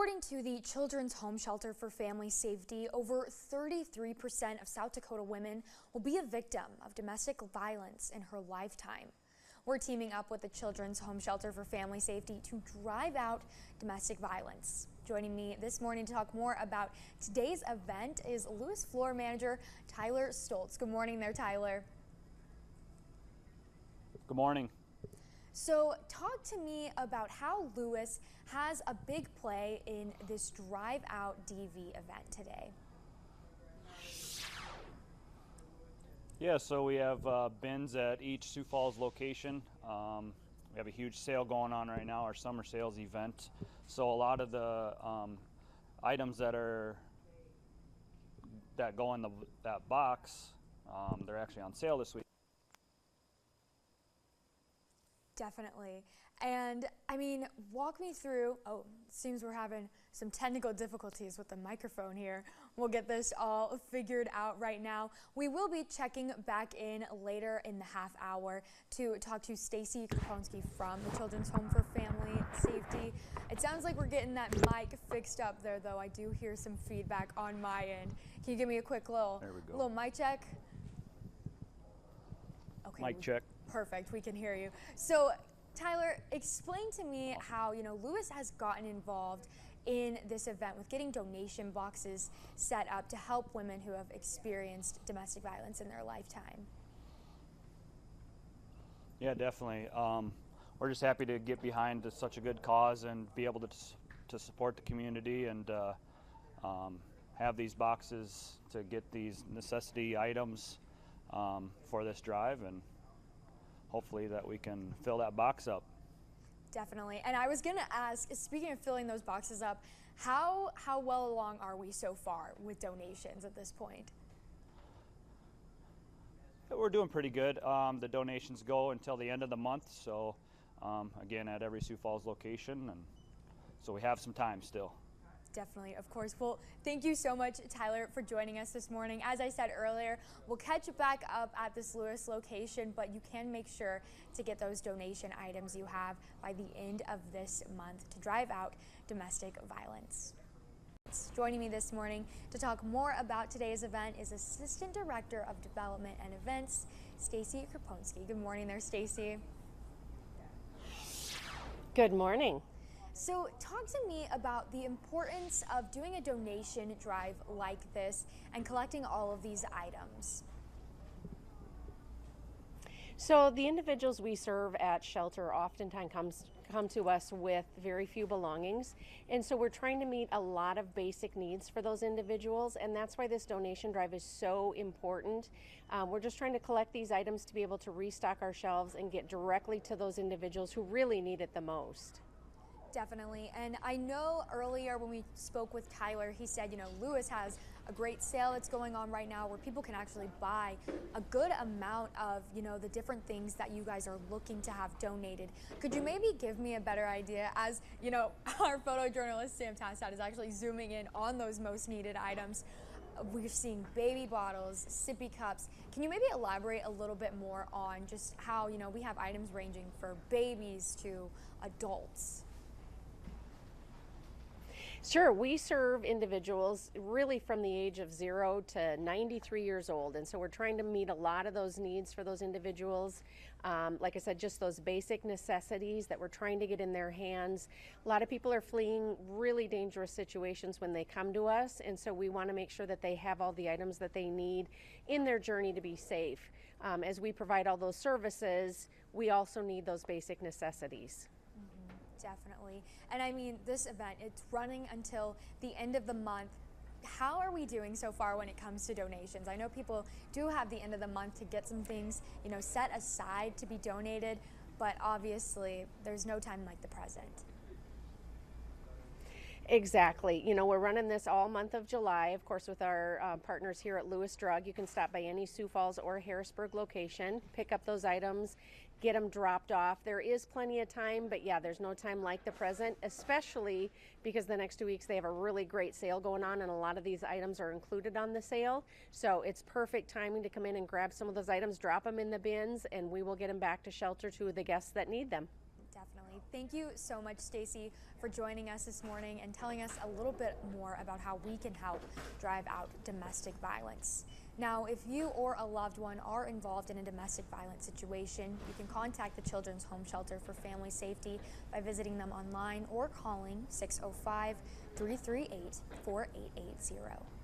According to the Children's Home Shelter for Family Safety, over 33% of South Dakota women will be a victim of domestic violence in her lifetime. We're teaming up with the Children's Home Shelter for Family Safety to drive out domestic violence. Joining me this morning to talk more about today's event is Lewis Floor Manager Tyler Stoltz. Good morning there, Tyler. Good morning. So talk to me about how Lewis has a big play in this Drive Out DV event today. Yeah, so we have bins at each Sioux Falls location. We have a huge sale going on right now, our summer sales event. So a lot of the items that go in that box, they're actually on sale this week. Definitely. And I mean, walk me through, it seems we're having some technical difficulties with the microphone here. We'll get this all figured out right now. We will be checking back in later in the half hour to talk to Stacy Kraponsky from the Children's Home for Family Safety. It sounds like we're getting that mic fixed up there, though. I do hear some feedback on my end. Can you give me a quick little mic check? Okay. Mic check. Perfect, we can hear you. So Tyler, explain to me how, Lewis has gotten involved in this event with getting donation boxes set up to help women who have experienced domestic violence in their lifetime. Yeah, definitely. We're just happy to get behind such a good cause and be able to support the community and have these boxes to get these necessity items for this drive, and hopefully that we can fill that box up. Definitely. And I was going to ask, speaking of filling those boxes up, how well along are we so far with donations at this point? We're doing pretty good. The donations go until the end of the month, so again at every Sioux Falls location, and so we have some time still. Definitely, of course. Well, thank you so much, Tyler, for joining us this morning. As I said earlier, we'll catch you back up at this Lewis location, but you can make sure to get those donation items you have by the end of this month to drive out domestic violence. Joining me this morning to talk more about today's event is Assistant Director of Development and Events, Stacy Kraponsky. Good morning there, Stacy. Good morning. So talk to me about the importance of doing a donation drive like this and collecting all of these items. So the individuals we serve at shelter oftentimes come to us with very few belongings, and so we're trying to meet a lot of basic needs for those individuals, and that's why this donation drive is so important. We're just trying to collect these items to be able to restock our shelves and get directly to those individuals who really need it the most. Definitely. And I know earlier when we spoke with Tyler, he said, Lewis has a great sale that's going on right now where people can actually buy a good amount of, the different things that you guys are looking to have donated. Could you maybe give me a better idea as, our photojournalist Sam Tassad is actually zooming in on those most needed items. We're seeing baby bottles, sippy cups. Can you maybe elaborate a little bit more on just how, we have items ranging for babies to adults? Sure, we serve individuals really from the age of 0 to 93 years old, and so we're trying to meet a lot of those needs for those individuals. Like I said, just those basic necessities that we're trying to get in their hands. A lot of people are fleeing really dangerous situations when they come to us, and so we want to make sure that they have all the items that they need in their journey to be safe. As we provide all those services, we also need those basic necessities. Definitely. And I mean, this event, it's running until the end of the month. How are we doing so far when it comes to donations? I know people do have the end of the month to get some things, set aside to be donated, but obviously there's no time like the present. Exactly. We're running this all month of July, of course, with our partners here at Lewis Drug. You can stop by any Sioux Falls or Harrisburg location, pick up those items, get them dropped off. There is plenty of time, but yeah, there's no time like the present, especially because the next 2 weeks they have a really great sale going on, and a lot of these items are included on the sale. So it's perfect timing to come in and grab some of those items, drop them in the bins, and we will get them back to shelter to the guests that need them. Definitely. Definitely. Thank you so much, Stacy, for joining us this morning and telling us a little bit more about how we can help drive out domestic violence. Now, if you or a loved one are involved in a domestic violence situation, you can contact the Children's Home Shelter for Family Safety by visiting them online or calling 605-338-4880.